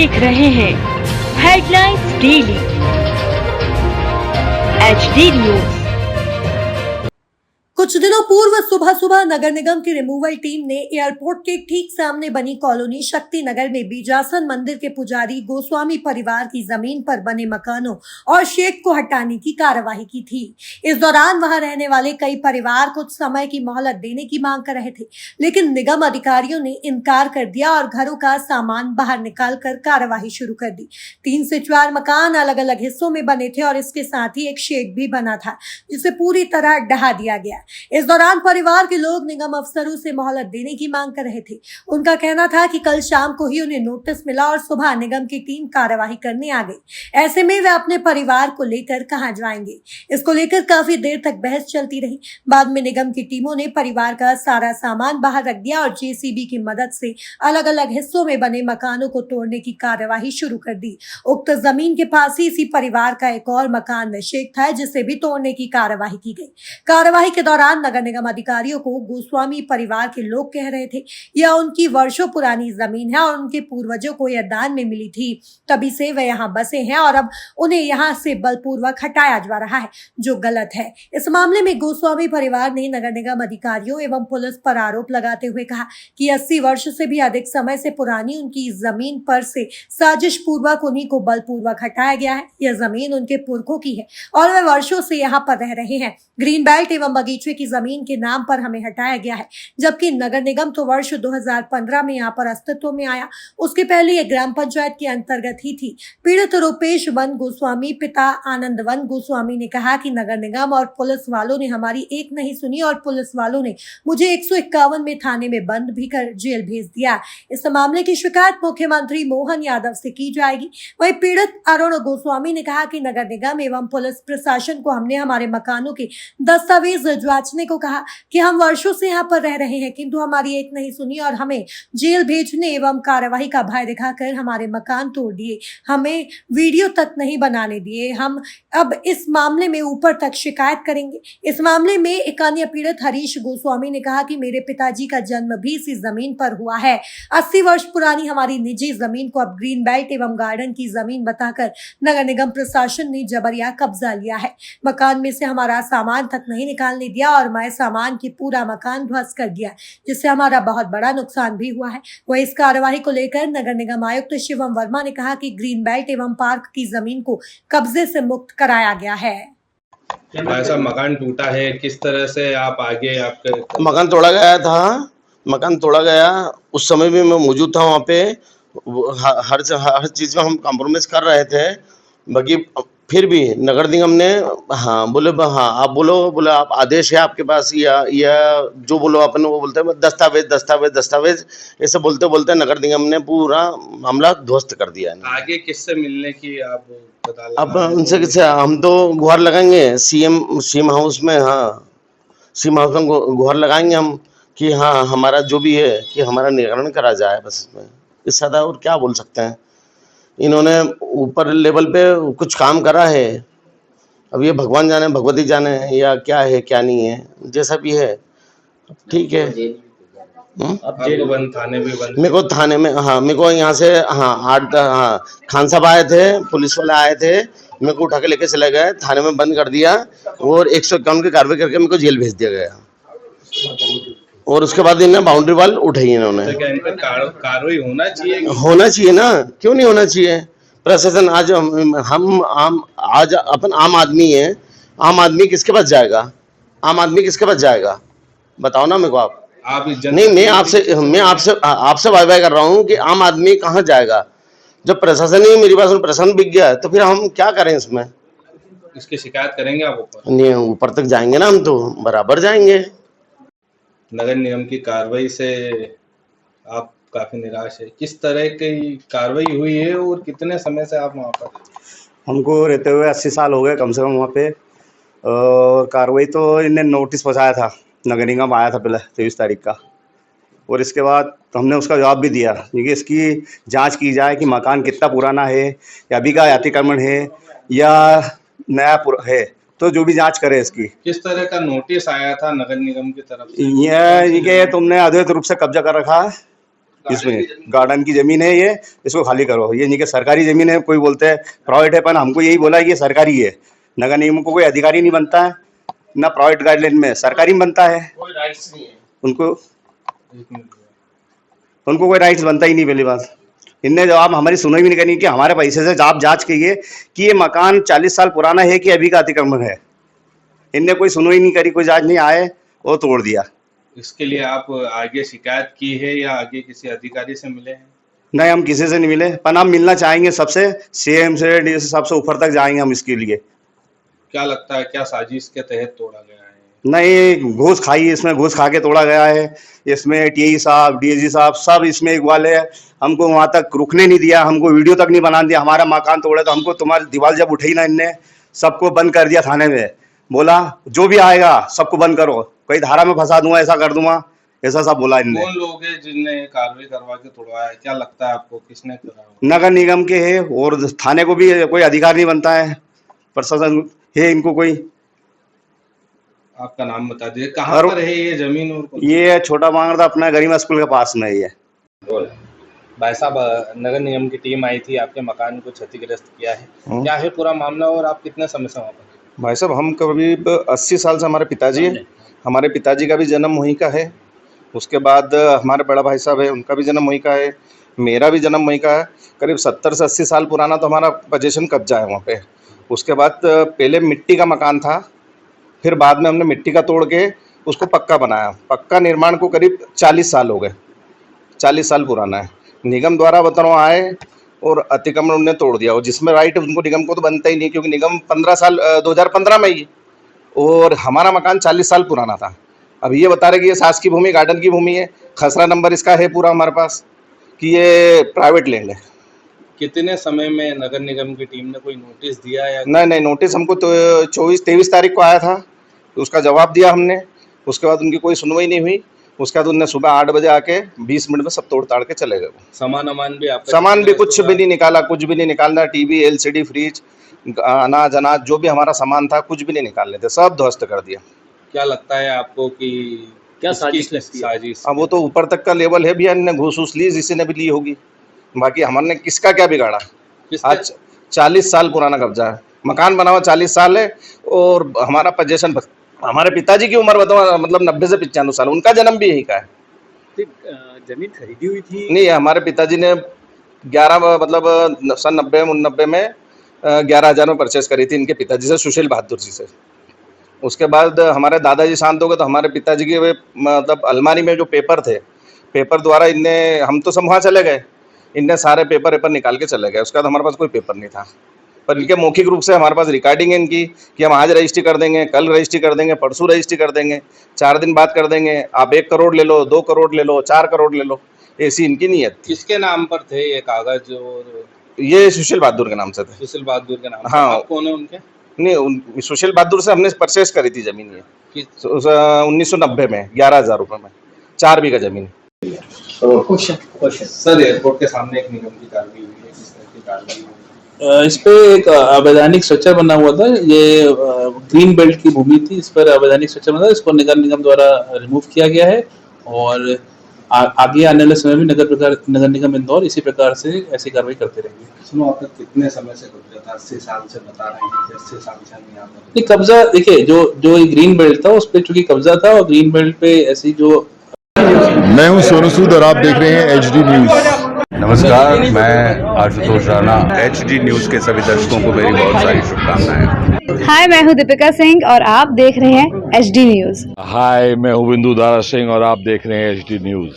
देख रहे हैं हेडलाइंस डेली HD न्यूज। कुछ दिनों पूर्व सुबह सुबह नगर निगम की रिमूवल टीम ने एयरपोर्ट के ठीक सामने बनी कॉलोनी शक्ति नगर में बीजासन मंदिर के पुजारी गोस्वामी परिवार की जमीन पर बने मकानों और शेड को हटाने की कार्यवाही की थी। इस दौरान वहां रहने वाले कई परिवार कुछ समय की मोहलत देने की मांग कर रहे थे, लेकिन निगम अधिकारियों ने इनकार कर दिया और घरों का सामान बाहर निकाल कर कार्यवाही शुरू कर दी। 3 से 4 मकान अलग अलग हिस्सों में बने थे और इसके साथ ही एक शेड भी बना था, जिसे पूरी तरह ढहा दिया गया। इस दौरान परिवार के लोग निगम अफसरों से मोहलत देने की मांग कर रहे थे। उनका कहना था कि कल शाम को ही उन्हें नोटिस मिला और सुबह निगम की टीम कार्यवाही करने आ गई। ऐसे में वे अपने परिवार को लेकर कहां जाएंगे, इसको लेकर काफी देर तक बहस चलती रही। बाद में निगम की टीमों ने परिवार का सारा सामान बाहर रख दिया और JCB की मदद से अलग अलग हिस्सों में बने मकानों को तोड़ने की कार्यवाही शुरू कर दी। उक्त जमीन के पास ही इसी परिवार का एक और मकान व शेड था, जिसे भी तोड़ने की कार्यवाही की गई। कार्यवाही के दौरान नगर निगम अधिकारियों को गोस्वामी परिवार के लोग कह रहे थे यह उनकी वर्षों पुरानी जमीन है और उनके पूर्वजों को यह दान में मिली थी, तभी से वे यहाँ बसे हैं और अब उन्हें यहाँ से बलपूर्वक हटाया जा रहा है, जो गलत है। इस मामले में गोस्वामी परिवार ने नगर निगम अधिकारियों एवं पुलिस पर आरोप लगाते हुए कहा कि 80 वर्ष से भी अधिक समय से पुरानी उनकी जमीन पर से साजिश पूर्वक उन्हीं को बलपूर्वक हटाया गया है। यह जमीन उनके पुरखों की है और वे वर्षों से यहाँ पर रह रहे हैं। ग्रीन बेल्ट एवं बगीचे की जमीन के नाम पर हमें हटाया गया है, जबकि नगर निगम तो वर्ष 2015 में यहाँ पर अस्तित्व में आया। उसके पहले ये ग्राम पंचायत के अंतर्गत ही थी। पीड़ित रूपेश वन गोस्वामी पिता आनंद वन गोस्वामी ने कहा कि नगर निगम और पुलिस वालों ने हमारी एक नहीं सुनी और पुलिस वालों ने मुझे 151 में थाने में बंद भी कर जेल भेज दिया। इस मामले की शिकायत मुख्यमंत्री मोहन यादव से की जाएगी। वहीं पीड़ित अरुण गोस्वामी ने कहा कि नगर निगम एवं पुलिस प्रशासन को हमने हमारे मकानों के दस्तावेज जांचने को कहा कि हम वर्षों से यहाँ पर रह रहे हैं, किंतु हमारी एक नहीं सुनी और हमें जेल भेजने एवं कार्यवाही का भय दिखाकर हमारे मकान तोड़ दिए, हमें वीडियो तक नहीं बनाने दिए। हम अब इस मामले में ऊपर तक शिकायत करेंगे। इस मामले में एक अन्य पीड़ित हरीश गोस्वामी ने कहा कि मेरे पिताजी का जन्म भी इसी जमीन पर हुआ है। 80 वर्ष पुरानी हमारी निजी जमीन को अब ग्रीन बेल्ट एवं गार्डन की जमीन बताकर नगर निगम प्रशासन ने जबरिया कब्जा लिया है। मकान में से हमारा सामान तक नहीं निकालने दिया और मैं सामान की पूरा मकान ध्वस्त कर दिया, जिससे हमारा बहुत बड़ा नुकसान भी हुआ है। वह इस कार्यवाही को लेकर नगर निगम आयुक्त शिवम वर्मा ने कहा कि ग्रीन बेल्ट एवं पार्क की जमीन को कब्जे से मुक्त कराया गया है। ऐसा मकान टूटा है, किस तरह से आप आगे आपके मकान तोड़ा गया था। मकान तोड़ा गया, उस समय भी मैं मौजूद था वहाँ पे। हर चीज़ में हम कॉम्प्रोमाइज़ कर रहे थे, बाकी फिर भी नगर निगम ने बोले आप बोले आप आदेश है आपके पास या जो बोलो अपन वो बोलते हैं दस्तावेज ऐसे बोलते बोलते नगर निगम ने पूरा मामला ध्वस्त कर दिया है। आगे किससे मिलने की आप बता? अब उनसे किससे हम तो गुहार लगाएंगे सीएम हाउस में। सीएम हाउस में गुहार लगाएंगे हम कि हमारा जो भी है कि हमारा निराकरण करा जाए। बस इसमें इससे ज़्यादा और क्या बोल सकते हैं। इन्होंने ऊपर लेवल पे कुछ काम करा है, अब ये भगवान जाने भगवती जाने या क्या है क्या नहीं है, जैसा भी है ठीक है। थाने भी बंद मेरे को थाने में मेरे को यहाँ से 8 खान साहब आए थे, पुलिस वाले आए थे, मेरे को उठा के लेके चले गए, थाने में बंद कर दिया और 151 की कार्रवाई करके मेरे को जेल भेज दिया गया। और उसके बाद इन्हें बाउंड्री वाल उठाई इन्होंने। तो क्या इन पर कार्रवाई होना चाहिए ना, क्यों नहीं होना चाहिए? प्रशासन आज आज अपन आम आदमी है, आम आदमी किसके पास जाएगा? आम आदमी किसके पास जाएगा बताओ ना मेरे को आप नहीं, मैं आपसे वाई कर रहा हूँ कि आम आदमी कहाँ जाएगा? जब प्रशासन ही मेरी पास प्रशासन बिक गया तो फिर हम क्या करें इसमें? इसकी शिकायत करेंगे आप ऊपर? नहीं, ऊपर तक जाएंगे ना, हम तो बराबर जाएंगे। नगर निगम की कार्रवाई से आप काफी निराश है, किस तरह की कार्रवाई हुई है और कितने समय से आप वहाँ पर? हमको रहते हुए 80 साल हो गए कम से कम वहाँ पे। और कार्रवाई तो इन्हें नोटिस पहुँचाया था, नगर निगम आया था पहले 23 तारीख का, और इसके बाद तो हमने उसका जवाब भी दिया क्योंकि इसकी जांच की जाए कि मकान कितना पुराना है या अभी का अतिक्रमण है या नया है, तो जो भी जांच करे इसकी। किस तरह का नोटिस आया था नगर निगम की तरफ से? ये कि तुमने अवैध रूप से कब्जा कर रखा है इसमें गार्डन की जमीन है, ये इसको खाली करो। ये नहीं कि सरकारी जमीन है, कोई बोलते हैं प्राइवेट है, पर हमको यही बोला कि ये सरकारी है। नगर निगम को कोई अधिकारी नहीं बनता है, ना प्राइवेट गाइडलाइन में, सरकारी में बनता है। कोई राइट्स नहीं है। उनको उनको कोई राइट्स बनता ही नहीं। पहली बात, इनने जवाब हमारी सुनाई भी नहीं करनी कि हमारे पैसे से आप जांच कीजिए कि ये मकान 40 साल पुराना है कि अभी का अतिक्रमण है। इनने कोई सुनवाई नहीं करी, कोई जांच नहीं आए और तोड़ दिया। इसके लिए आप आगे शिकायत की है या आगे किसी अधिकारी से मिले हैं? नहीं, हम किसी से नहीं मिले, पर हम मिलना चाहेंगे सबसे, सीएम से, डी सबसे ऊपर तक जाएंगे हम इसके लिए। क्या लगता है, क्या साजिश के तहत तोड़ा गया है? नहीं, घूस खाई, इसमें घूस खा के तोड़ा गया है। इसमें टीई साहब, डीएजी साहब सब इसमें एक वाले हैं। हमको वहां तक रुकने नहीं दिया, हमको वीडियो तक नहीं बना दिया। हमारा मकान तोड़े तो हमको, तुम्हारी दीवार जब उठी ना, इनने सबको बंद कर दिया थाने में। बोला जो भी आएगा सबको बंद करो, कोई धारा में फंसा दूंगा, ऐसा कर दूंगा, ऐसा सब बोला इनने। कौन लोग हैं जिनने कार्रवाई करवा के तोड़वाया है? क्या लगता है आपको, किसने करा? नगर निगम के है, और थाने को भी कोई अधिकार नहीं बनता है, प्रशासन है इनको कोई। आपका नाम बता दीजिए, कहाँ पर है ये जमीन? और ये छोटा बांगड़ा अपना गरिमा स्कूल के पास में ही है। भाई साहब, नगर निगम की टीम आई थी, आपके मकान को क्षतिग्रस्त किया है, क्या है पूरा मामला और आप कितने समय से वहाँ पर? भाई साहब, हम करीब 80 साल से, हमारे पिताजी है, हमारे पिताजी का भी जन्म वहीं का है। उसके बाद हमारे बड़ा भाई साहब है, उनका भी जन्म वहीं का है, मेरा भी जन्म वहीं का है। करीब 70 से 80 साल पुराना तो हमारा पोजीशन कब्जा है वहाँ पे। उसके बाद पहले मिट्टी का मकान था, फिर बाद में हमने मिट्टी का तोड़ के उसको पक्का बनाया। पक्का निर्माण को करीब 40 साल हो गए, 40 साल पुराना है। निगम द्वारा बताओ आए और अतिक्रमण उन्होंने तोड़ दिया, और जिसमें राइट उनको, निगम को तो बनता ही नहीं, क्योंकि निगम 2015 में ही, और हमारा मकान 40 साल पुराना था। अब ये बता रहे कि ये शासकीय भूमि, गार्डन की भूमि है, खसरा नंबर इसका है पूरा हमारे पास कि ये प्राइवेट लैंड है। कितने समय में नगर निगम की टीम ने कोई नोटिस दिया या? नहीं, नोटिस हमको तो 23 तारीख को आया था, तो उसका जवाब दिया हमने। उसके बाद उनकी कोई सुनवाई नहीं हुई। उसके बाद उनने सुबह 8 बजे आके 20 मिनट में सब तोड़ ताड़ के चले गए। सामान भी आपका? सामान भी कुछ भी नहीं निकाला, कुछ भी नहीं निकालना। टीवी, एलसीडी, फ्रिज, अनाज जो भी हमारा सामान था कुछ भी नहीं निकालने थे, सब ध्वस्त कर दिया। क्या लगता है आपको कि क्या साजिश? अब वो तो ऊपर तक का लेवल है भैया, इन्होंने घूस ली, जिससे ने भी ली होगी। बाकी हमने किसका क्या बिगाड़ा? आज 40 साल पुराना कब्जा है, मकान बना हुआ 40 साल है, और हमारा पोजीशन, हमारे पिताजी की उम्र बताओ, मतलब 90 से 95 साल, उनका जन्म भी यही का है। जमीन खरीदी हुई थी? नहीं, हमारे पिताजी ने 11 मतलब सन 90 में 11,000 में परचेस करी थी इनके पिताजी से, सुशील बहादुर जी से। उसके बाद हमारे दादाजी शांत हो गए, तो हमारे पिताजी के मतलब अलमारी में जो पेपर थे, पेपर द्वारा इनने, हम तो सब वहाँ चले गए, इनने सारे पेपर निकाल के चले गए। उसके बाद हमारे पास कोई पेपर नहीं था, पर इनके मौखिक रूप से हमारे पास रिकॉर्डिंग है इनकी कि हम आज रजिस्ट्री कर देंगे, कल रजिस्ट्री कर देंगे, परसों रजिस्ट्री कर देंगे, 4 दिन बाद कर देंगे, आप 1 करोड़ ले लो, 2 करोड़ ले लो, 4 करोड़ ले लो, ऐसी इनकी नीयत थी। किसके नाम पर थे ये कागज? और ये सुशील बहादुर के नाम से थे। सुशील बहादुर के नाम? हाँ। आप कौन है उनके? नहीं, सुशील बहादुर से हमने परचेस करी थी जमीन, ये 1990 में 11,000 रुपये में 4 बीघा जमीन। क्वेश्चन सर, एयरपोर्ट के सामने एक निगम की कार्रवाई हुई है, किस तरह की कार्रवाई हुई? इस पे एक अवैधानिक स्ट्रक्चर बना हुआ था। ये ग्रीन बेल्ट की भूमि थी, इस पर अवैधानिक स्ट्रक्चर बना था, इसको नगर निगम द्वारा रिमूव किया गया है, और आगे आने वाले समय में नगर निगम इंदौर इसी प्रकार से ऐसी कार्रवाई करते रहेंगे। सुनो, आप कितने समय से कब्जा था? 80 साल से बता रहे हैं कि 80 साल से नहीं आता। नहीं, कब्जा देखिए, जो ये ग्रीन बेल्ट था उस पर चूंकि कब्जा था, और ग्रीन बेल्ट पे ऐसी जो। मैं हूं सोनू सूद और आप देख रहे हैं HD न्यूज। नमस्कार, मैं आशुतोष राणा। HD न्यूज के सभी दर्शकों को मेरी बहुत सारी शुभकामनाएं। हाय, मैं हूं दीपिका सिंह और आप देख रहे हैं HD न्यूज। हाय, मैं हूं बिंदु दारा सिंह और आप देख रहे हैं HD न्यूज।